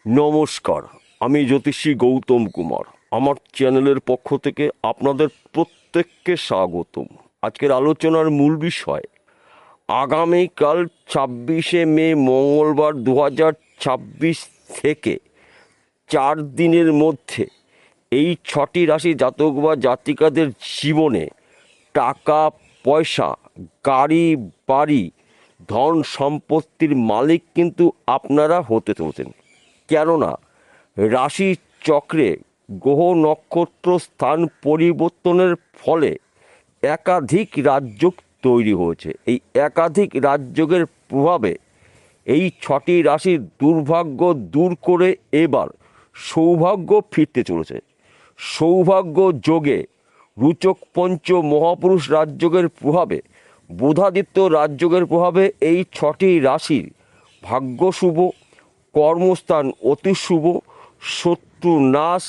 নমস্কার, আমি জ্যোতিষী গৌতম কুমার। আমার চ্যানেলের পক্ষ থেকে আপনাদের প্রত্যেককে স্বাগতম। আজকের আলোচনার মূল বিষয় আগামীকাল 26শে মে মঙ্গলবার 2026 থেকে 4 দিনের মধ্যে এই 6টি রাশি জাতক বা জাতিকাদের জীবনে টাকা পয়সা, গাড়ি বাড়ি, ধন সম্পত্তির মালিক কিন্তু আপনারা হতে চলেছেন। কেননা রাশি চক্রে গ্রহ নক্ষত্র স্থান পরিবর্তনের ফলে একাধিক রাজযোগ তৈরি হয়েছে। এই একাধিক রাজযোগের প্রভাবে এই 6টি রাশির দুর্ভাগ্য দূর করে এবার সৌভাগ্য ফিরতে চলেছে। সৌভাগ্য যোগে রুচক পঞ্চ মহাপুরুষ রাজযোগের প্রভাবে, বুধাদিত্য রাজযোগের প্রভাবে এই 6টি রাশির ভাগ্য শুভ, কর্মস্থান অতি শুভ, শত্রু নাশ,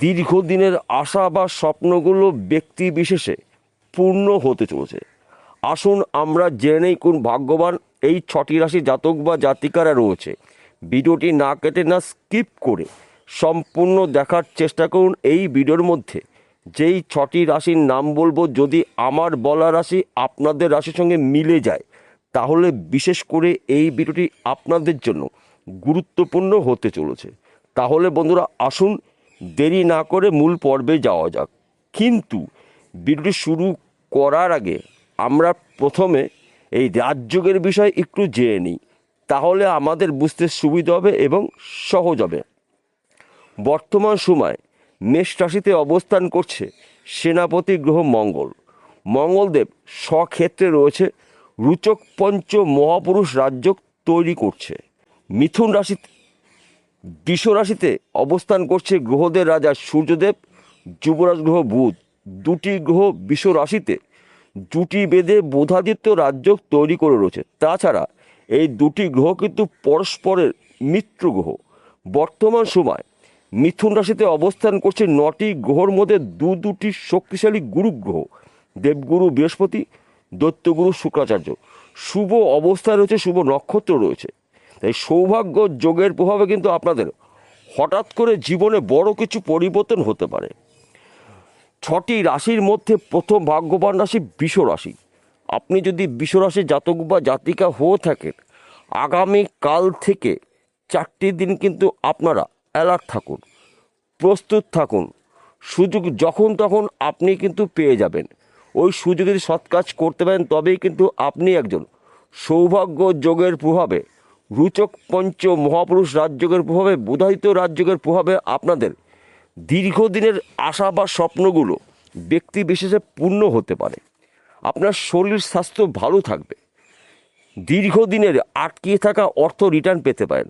দীর্ঘদিনের আশা বা স্বপ্নগুলো ব্যক্তি বিশেষে পূর্ণ হতে চলেছে। আসুন আমরা জেনে নেই কোন ভাগ্যবান এই 6টি রাশি জাতক বা জাতিকারা রয়েছে। ভিডিওটি না কেটে না স্কিপ করে সম্পূর্ণ দেখার চেষ্টা করুন। এই ভিডিওর মধ্যে যেই 6টি রাশির নাম বলবো, যদি আমার বলা রাশি আপনাদের রাশির সঙ্গে মিলে যায় তাহলে বিশেষ করে এই ভিডিওটি আপনাদের জন্য গুরুত্বপূর্ণ হতে চলেছে। তাহলে বন্ধুরা আসুন দেরি না করে মূল পর্বে যাওয়া যাক। কিন্তু ভিডিওটি শুরু করার আগে আমরা প্রথমে এই রাজযোগের বিষয় একটু জেনে নিই, তাহলে আমাদের বুঝতে সুবিধা হবে এবং সহজ হবে। বর্তমান সময় মেষ রাশিতে অবস্থান করছে সেনাপতি গ্রহ মঙ্গল। মঙ্গলদেব স্বক্ষেত্রে রয়েছে, রুচক পঞ্চ মহাপুরুষ রাজযোগ তৈরি করছে। মিথুন রাশিতে, বৃষ রাশিতে অবস্থান করছে গ্রহদের রাজা সূর্যদেব, যুবরাজ গ্রহ বুধ। দুটি গ্রহ বৃষ রাশিতে জুটি বেঁধে বুধাদিত্য রাজযোগ তৈরি করে রয়েছে। তাছাড়া এই দুটি গ্রহ কিন্তু পরস্পরের মিত্র গ্রহ। বর্তমান সময় মিথুন রাশিতে অবস্থান করছে 9টি গ্রহর মধ্যে দুটি শক্তিশালী গুরু গ্রহ, দেবগুরু বৃহস্পতি, দৈত্যগুরু শুক্রাচার্য। শুভ অবস্থায় রয়েছে, শুভ নক্ষত্র রয়েছে। তাই সৌভাগ্য যোগের প্রভাবে কিন্তু আপনাদের হঠাৎ করে জীবনে বড় কিছু পরিবর্তন হতে পারে। 6টি রাশির মধ্যে প্রথম ভাগ্যবান রাশি বৃষ রাশি। আপনি যদি বৃষ রাশির জাতক বা জাতিকা হয়ে থাকেন, আগামী কাল থেকে 4টি দিন কিন্তু আপনারা অ্যালার্ট থাকুন, প্রস্তুত থাকুন। সুযোগ যখন তখন আপনি কিন্তু পেয়ে যাবেন। ওই সুযোগে যদি সৎ কাজ করতে পারেন তবেই কিন্তু আপনি একজন সৌভাগ্য যোগের প্রভাবে, রুচক পঞ্চ মহাপুরুষ রাজযোগের প্রভাবে, বুধাদিত্য রাজযোগের প্রভাবে আপনাদের দীর্ঘদিনের আশা বা স্বপ্নগুলো ব্যক্তি বিশেষে পূর্ণ হতে পারে। আপনার শরীর স্বাস্থ্য ভালো থাকবে। দীর্ঘদিনের আটকিয়ে থাকা অর্থ রিটার্ন পেতে পারেন।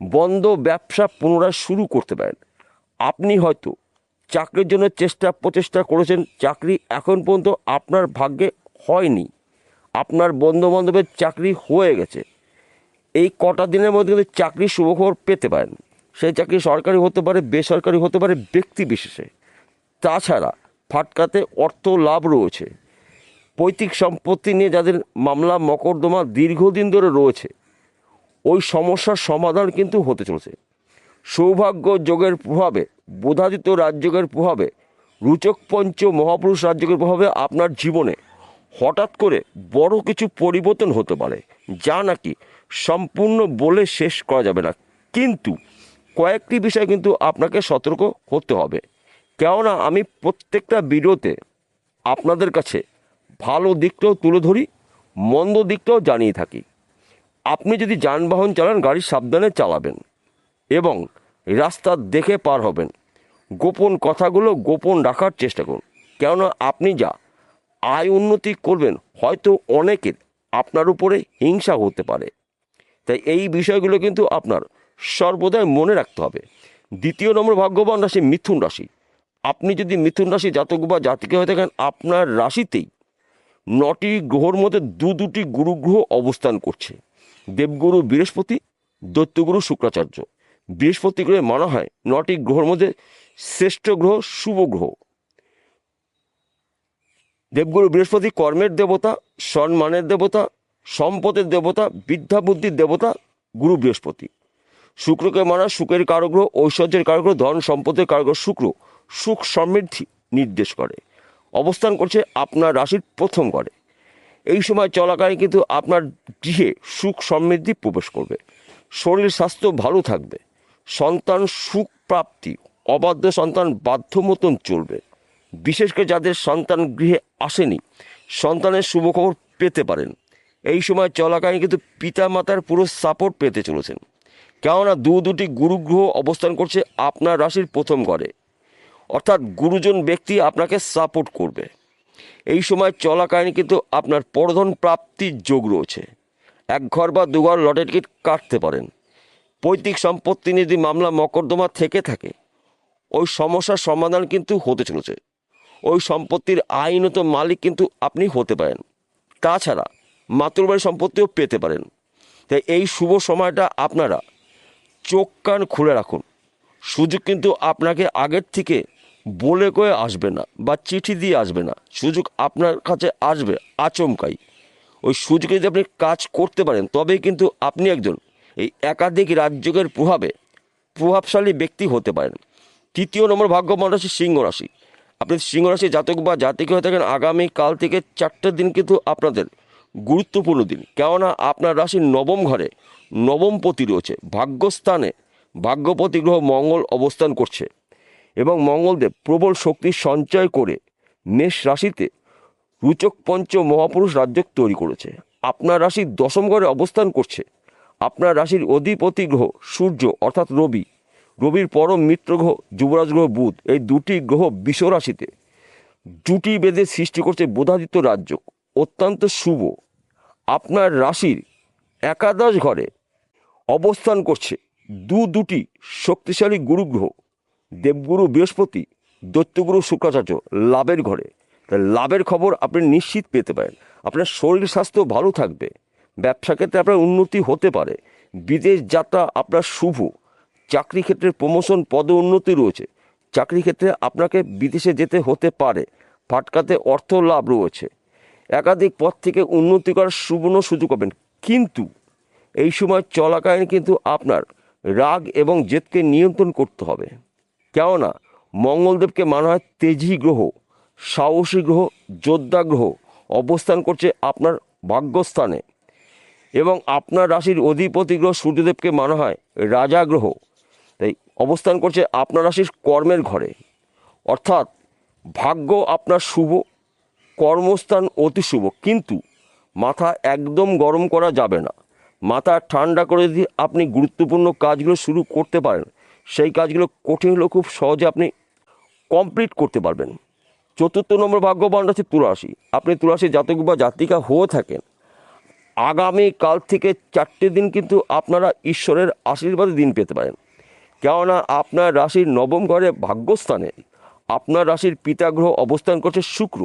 বন্ধ ব্যবসা পুনরায় শুরু করতে পারেন। আপনি হয়তো চাকরির জন্য প্রচেষ্টা করেছেন, চাকরি এখন পর্যন্ত আপনার ভাগ্যে হয়নি, আপনার বন্ধুবান্ধবের চাকরি হয়ে গেছে। এই কটা দিনের মধ্যে কিন্তু চাকরির শুভখবর পেতে পারেন। সেই চাকরি সরকারি হতে পারে, বেসরকারি হতে পারে, ব্যক্তি বিশেষে। তাছাড়া ফাটকাতে অর্থ লাভ রয়েছে। পৈতৃক সম্পত্তি নিয়ে যাদের মামলা মকদ্দমা দীর্ঘদিন ধরে রয়েছে, ওই সমস্যার সমাধান কিন্তু হতে চলেছে। সৌভাগ্য যোগের প্রভাবে, বুধাদিত্য রাজযোগের প্রভাবে, রুচক পঞ্চ মহাপুরুষ রাজযোগের প্রভাবে আপনার জীবনে হঠাৎ করে বড় কিছু পরিবর্তন হতে পারে, যা নাকি সম্পূর্ণ বলে শেষ করা যাবে না। কিন্তু কয়েকটি বিষয় কিন্তু আপনাকে সতর্ক হতে হবে। কেননা আমি প্রত্যেকটা ভিডিওতে আপনাদের কাছে ভালো দিকটাও তুলে ধরি, মন্দ দিকটাও জানিয়ে থাকি। আপনি যদি যানবাহন চালান, গাড়ি সাবধানে চালাবেন এবং রাস্তা দেখে পার হবেন। গোপন কথাগুলো গোপন রাখার চেষ্টা করুন, কেননা আপনি যা আয় উন্নতি করবেন, হয়তো অনেকের আপনার উপরে হিংসা হতে পারে। তাই এই বিষয়গুলো কিন্তু আপনার সর্বদাই মনে রাখতে হবে। 2 নম্বর ভাগ্যবান রাশি মিথুন রাশি। আপনি যদি মিথুন রাশি জাতক বা জাতিকা হয়ে থাকেন, আপনার রাশিতেই 9টি গ্রহর মধ্যে দুটি গুরু গ্রহ অবস্থান করছে, দেবগুরু বৃহস্পতি, দৈত্যগুরু শুক্রাচার্য। বৃহস্পতি গ্রহে মানা হয় 9টি গ্রহর মধ্যে শ্রেষ্ঠ গ্রহ, শুভ গ্রহ। দেবগুরু বৃহস্পতি কর্মের দেবতা, সম্মানের দেবতা, সম্পদের দেবতা, বিদ্যা বুদ্ধির দেবতা গুরু বৃহস্পতি। শুক্রকে মানা সুখের কারগ্রহ, ঐশ্বর্যের কারগ্রহ, ধন সম্পদের কারগ্রহ শুক্র সুখ সমৃদ্ধি নির্দেশ করে। অবস্থান করছে আপনার রাশির প্রথম ঘরে। এই সময় চলাকালীন কিন্তু আপনার গৃহে সুখ সমৃদ্ধি প্রবেশ করবে। শরীর স্বাস্থ্য ভালো থাকবে। সন্তান সুখ প্রাপ্তি, অবাধ্য সন্তান বাধ্য মতন চলবে। বিশেষ করে যাদের সন্তান গৃহে আসেনি, সন্তানের শুভখবর পেতে পারেন। এই সময় চলাকালীন কিন্তু পিতামাতার পুরো সাপোর্ট পেতে চলেছেন, কেননা দুটি গুরুগ্রহ অবস্থান করছে আপনার রাশির প্রথম ঘরে, অর্থাৎ গুরুজন ব্যক্তি আপনাকে সাপোর্ট করবে। এই সময় চলাকালীন কিন্তু আপনার পরধন প্রাপ্তির যোগ রয়েছে। এক ঘর বা দুঘর লটারি টিকিট কাটতে পারেন। পৈতৃক সম্পত্তি নিয়ে যদি মামলা মকদ্দমা থেকে থাকে, ওই সমস্যার সমাধান কিন্তু হতে চলেছে। ওই সম্পত্তির আইনত মালিক কিন্তু আপনি হতে পারেন। তাছাড়া মাতৃবাড়ির সম্পত্তিও পেতে পারেন। তাই এই শুভ সময়টা আপনারা চোখ কান খুলে রাখুন। সুযোগ কিন্তু আপনাকে আগের থেকে বলে কয়ে আসবে না বা চিঠি দিয়ে আসবে না, সুযোগ আপনার কাছে আসবে আচমকাই। ওই সুযোগে যদি আপনি কাজ করতে পারেন, তবেই কিন্তু আপনি একজন এই একাধিক রাজযোগের প্রভাবশালী ব্যক্তি হতে পারেন। তৃতীয় নম্বর ভাগ্যবান রাশি সিংহ রাশি। আপনি সিংহ রাশি জাতক বা জাতিকে হয়ে থাকেন, আগামী কাল থেকে 4টে দিন কিন্তু আপনাদের গুরুত্বপূর্ণ দিন, কেননা আপনার রাশির নবম ঘরে নবমপতি রয়েছে। ভাগ্যস্থানে ভাগ্যপতি গ্রহ মঙ্গল অবস্থান করছে এবং মঙ্গলদেব প্রবল শক্তি সঞ্চয় করে মেষ রাশিতে রুচক পঞ্চ মহাপুরুষ রাজযোগ তৈরি করেছে। আপনার রাশির দশম ঘরে অবস্থান করছে আপনার রাশির অধিপতি গ্রহ সূর্য অর্থাৎ রবির পরম মিত্র গ্রহ যুবরাজ গ্রহ বুধ। এই দুটি গ্রহ বিষ রাশিতে জুটি বেঁধে সৃষ্টি করছে বুধাদিত্য রাজযোগ, অত্যন্ত শুভ। আপনার রাশির একাদশ ঘরে অবস্থান করছে দুটি শক্তিশালী গুরুগ্রহ, দেবগুরু বৃহস্পতি, দৈত্যগুরু শুক্রাচার্য লাভের ঘরে। লাভের খবর আপনি নিশ্চিত পেতে পারেন। আপনার শরীর স্বাস্থ্য ভালো থাকবে। ব্যবসা ক্ষেত্রে আপনার উন্নতি হতে পারে। বিদেশ যাত্রা আপনার শুভ। চাকরি ক্ষেত্রে প্রমোশন পদে উন্নতি রয়েছে। চাকরি ক্ষেত্রে আপনাকে বিদেশে যেতে হতে পারে। ফাটকাতে অর্থ লাভ রয়েছে। একাধিক পথ থেকে উন্নতি করার সুবর্ণ সুযোগ পাবেন। কিন্তু এই সময় চলাকালীন কিন্তু আপনার রাগ এবং জেদকে নিয়ন্ত্রণ করতে হবে, কেননা মঙ্গলদেবকে মানা হয় তেজি গ্রহ, সাহসী গ্রহ, যোদ্ধা গ্রহ অবস্থান করছে আপনার ভাগ্যস্থানে এবং আপনার রাশির অধিপতি গ্রহ সূর্যদেবকে মানা হয় রাজা গ্রহ। তাই অবস্থান করছে আপনার রাশির কর্মের ঘরে, অর্থাৎ ভাগ্য আপনার শুভ, কর্মস্থান অতি শুভ। কিন্তু মাথা একদম গরম করা যাবে না। মাথা ঠান্ডা করে দিয়ে আপনি গুরুত্বপূর্ণ কাজগুলো শুরু করতে পারেন। সেই কাজগুলো কঠিন হলেও খুব সহজে আপনি কমপ্লিট করতে পারবেন। চতুর্থ নম্বর ভাগ্যবান রাশি তুলা রাশি। আপনি তুলা রাশি জাতক বা জাতিকা হয়ে থাকেন, আগামী কাল থেকে 4টে দিন কিন্তু আপনারা ঈশ্বরের আশীর্বাদে দিন পেতে পারেন, কেননা আপনার রাশির নবম ঘরে ভাগ্যস্থানে আপনার রাশির পিতা গ্রহ অবস্থান করছে শুক্র,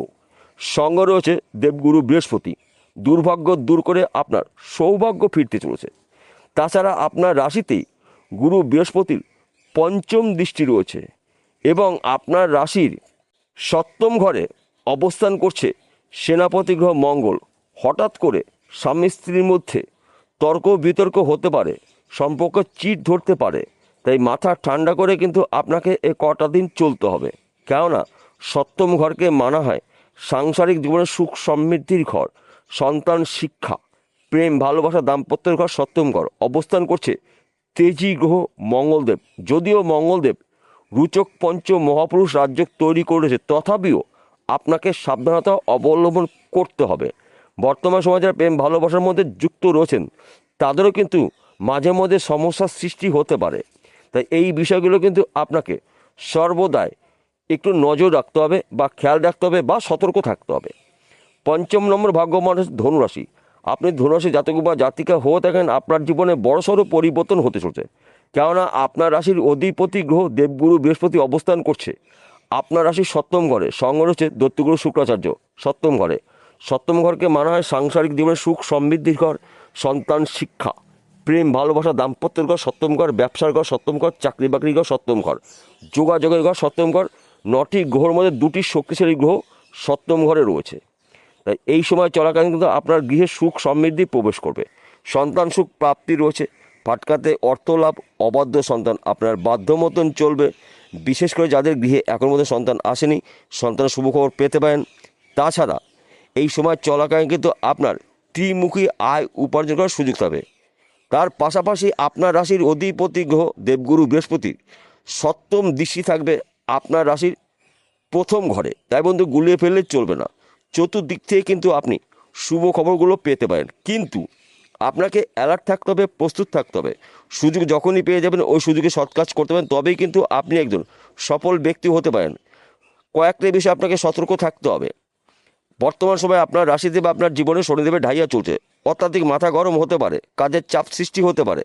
সঙ্গে রয়েছে দেবগুরু বৃহস্পতি। দুর্ভাগ্য দূর করে আপনার সৌভাগ্য ফিরতে চলেছে। তাছাড়া আপনার রাশিতেই গুরু বৃহস্পতির পঞ্চম দৃষ্টি রয়েছে এবং আপনার রাশির সপ্তম ঘরে অবস্থান করছে সেনাপতি গ্রহ মঙ্গল। হঠাৎ করে স্বামী স্ত্রীর মধ্যে তর্ক বিতর্ক হতে পারে, সম্পর্ক চিট ধরতে পারে। তাই মাথা ঠান্ডা করে কিন্তু আপনাকে কটা দিন চলতে হবে, কেননা সপ্তম ঘরকে মানা হয় সাংসারিক জীবনের সুখ সমৃদ্ধির ঘর, সন্তান শিক্ষা, প্রেম ভালোবাসা দাম্পত্যের ঘর। সপ্তম ঘর অবস্থান করছে তেজি গ্রহ মঙ্গলদেব। যদিও মঙ্গলদেব রুচক পঞ্চ মহাপুরুষ রাজযোগ তৈরি করেছে, তথাপিও আপনাকে সাবধানতা অবলম্বন করতে হবে। বর্তমান সমাজে যারা প্রেম ভালোবাসার মধ্যে যুক্ত রয়েছেন, তাদেরও কিন্তু মাঝে মধ্যে সমস্যার সৃষ্টি হতে পারে। তাই এই বিষয়গুলো কিন্তু আপনাকে সর্বদাই একটু নজর রাখতে হবে বা খেয়াল রাখতে হবে বা সতর্ক থাকতে হবে। পঞ্চম নম্বর ভাগ্যবান ধনুরাশি। আপনি ধনুরাশি জাতক বা জাতিকা হয়ে থাকেন, আপনার জীবনে বড়সড় পরিবর্তন হতে চলছে, কেননা আপনার রাশির অধিপতি গ্রহ দেবগুরু বৃহস্পতি অবস্থান করছে আপনার রাশির সপ্তম ঘরে। সঙ্গে রয়েছে দৈত্যগুরু শুক্রাচার্য সপ্তম ঘরে। সপ্তম ঘরকে মানা হয় সাংসারিক জীবনের সুখ সমৃদ্ধির ঘর, সন্তান শিক্ষা, প্রেম ভালোবাসা দাম্পত্যের ঘর সপ্তম ঘর, ব্যবসার ঘর সপ্তম ঘর, চাকরি বাকরির ঘর সপ্তম ঘর, যোগাযোগের ঘর সপ্তম ঘর। 9টি গ্রহের মধ্যে 2টি শক্তিশালী গ্রহ সপ্তম ঘরে রয়েছে। তাই এই সময় চলাকালীন কিন্তু আপনার গৃহে সুখ সমৃদ্ধি প্রবেশ করবে। সন্তান সুখ প্রাপ্তি রয়েছে। ফাটকাতে অর্থ লাভ, অবাধ্য সন্তান আপনার বাধ্য মতন চলবে। বিশেষ করে যাদের গৃহে এখন মধ্যে সন্তান আসেনি, সন্তানের শুভখবর পেতে পারেন। তাছাড়া এই সময় চলাকালীন কিন্তু আপনার ত্রিমুখী আয় উপার্জন করার সুযোগ পাবে। তার পাশাপাশি আপনার রাশির অধিপতি গ্রহ দেবগুরু বৃহস্পতির সপ্তম দৃষ্টি থাকবে আপনার রাশির প্রথম ঘরে। তাই বন্ধু গুলিয়ে ফেললে চলবে না। চতুর্দিক থেকে কিন্তু আপনি শুভ খবরগুলো পেতে পারেন, কিন্তু আপনাকে অ্যালার্ট থাকতে হবে, প্রস্তুত থাকতে হবে। সুযোগ যখনই পেয়ে যাবেন ওই সুযোগে সৎ কাজ করতে পারেন, তবেই কিন্তু আপনি একজন সফল ব্যক্তি হতে পারেন। কয়েকটা বিষয়ে আপনাকে সতর্ক থাকতে হবে। বর্তমান সময়ে আপনার রাশিতে বা আপনার জীবনে শনিদেবের ঢাইয়া চলছে। অত্যাধিক মাথা গরম হতে পারে, কাজের চাপ সৃষ্টি হতে পারে।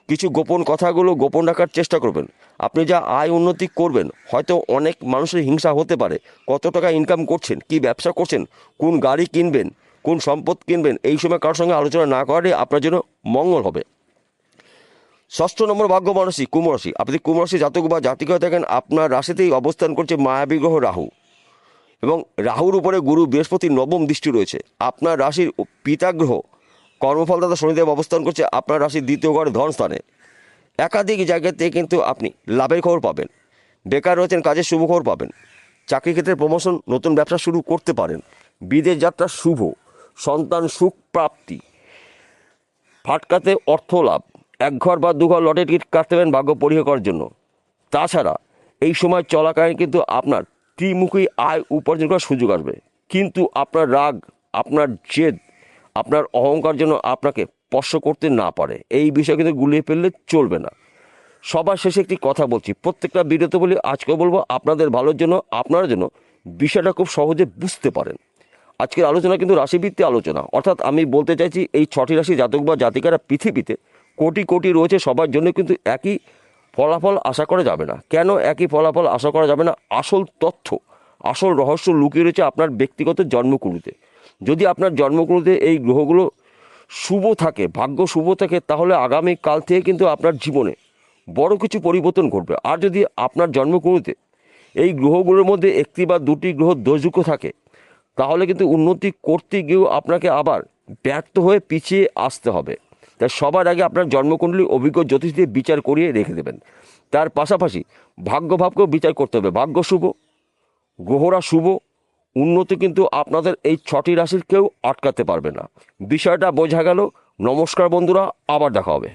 কিছু গোপন কথাগুলো গোপন রাখার চেষ্টা করবেন। আপনি যা আয় উন্নতি করবেন, হয়তো অনেক মানুষের হিংসা হতে পারে। কত টাকা ইনকাম করছেন, কি ব্যবসা করছেন, কোন গাড়ি কিনবেন, কোন সম্পদ কিনবেন, এই সময় কারোর সঙ্গে আলোচনা না করাটাই আপনার জন্য মঙ্গল হবে। ষষ্ঠ নম্বর ভাগ্য রাশি কুম্ভ রাশি। আপনি কুম্ভ রাশি জাতক বা জাতিকা থাকেন, আপনার রাশিতেই অবস্থান করছে মায়াবী গ্রহ রাহু, এবং রাহুর উপরে গুরু বৃহস্পতির নবম দৃষ্টি রয়েছে। আপনার রাশির পিতাগ্রহ কর্মফলদাতা শনিদেব অবস্থান করছে আপনার রাশির দ্বিতীয় ঘরে ধনস্থানে। একাধিক জায়গাতে কিন্তু আপনি লাভের খবর পাবেন। বেকার রয়েছেন, কাজের শুভ খবর পাবেন। চাকরি ক্ষেত্রে প্রমোশন, নতুন ব্যবসা শুরু করতে পারেন। বিদেশ যাত্রা শুভ, সন্তান সুখ প্রাপ্তি, ফাটকাতে অর্থ লাভ, এক ঘর বা দু ঘর লটের টিকিট কাটতে পারেন ভাগ্য পরীক্ষা করার জন্য। তাছাড়া এই সময় চলাকালীন কিন্তু আপনার ত্রিমুখী আয় উপার্জন করার সুযোগ আসবে, কিন্তু আপনার রাগ, আপনার জেদ, আপনার অহংকার যেন আপনাকে স্পর্শ করতে না পারে। এই বিষয় কিন্তু গুলিয়ে ফেললে চলবে না। সবার শেষে একটি কথা বলছি, প্রত্যেকটা ভিডিওতে বলি, আজকে বলবো আপনাদের ভালোর জন্য, আপনারা যেন বিষয়টা খুব সহজে বুঝতে পারেন। আজকের আলোচনা কিন্তু রাশিভিত্তিক আলোচনা, অর্থাৎ আমি বলতে চাইছি এই 6টি রাশি জাতক বা জাতিকারা পৃথিবীতে কোটি কোটি রয়েছে, সবার জন্য কিন্তু একই ফলাফল আশা করা যাবে না। কেন একই ফলাফল আশা করা যাবে না? আসল তথ্য, আসল রহস্য লুকিয়ে রয়েছে আপনার ব্যক্তিগত জন্মকুণ্ডলিতে। যদি আপনার জন্মকুণ্ডলিতে এই গ্রহগুলো শুভ থাকে, ভাগ্য শুভ থাকে, তাহলে আগামী কাল থেকে কিন্তু আপনার জীবনে বড় কিছু পরিবর্তন ঘটবে। আর যদি আপনার জন্মকুণ্ডলিতে এই গ্রহগুলোর মধ্যে একটি বা দুটি গ্রহ দোষযুক্ত থাকে, তাহলে কিন্তু উন্নতি করতে গিয়েও আপনাকে আবার ব্যর্থ হয়ে পিছিয়ে আসতে হবে। তাই সবার আগে আপনার জন্মকুণ্ডলী অভিজ্ঞ জ্যোতিষ দিয়ে বিচার করিয়ে রেখে দেবেন। তার পাশাপাশি ভাগ্যভাবকেও বিচার করতে হবে। ভাগ্য শুভ, গ্রহরা শুভ, উন্নতি কিন্তু আপনাদের এই 6টি রাশির কেউ আটকাতে পারবে না। বিষয়টা বোঝা গেল। নমস্কার বন্ধুরা, আবার দেখা হবে।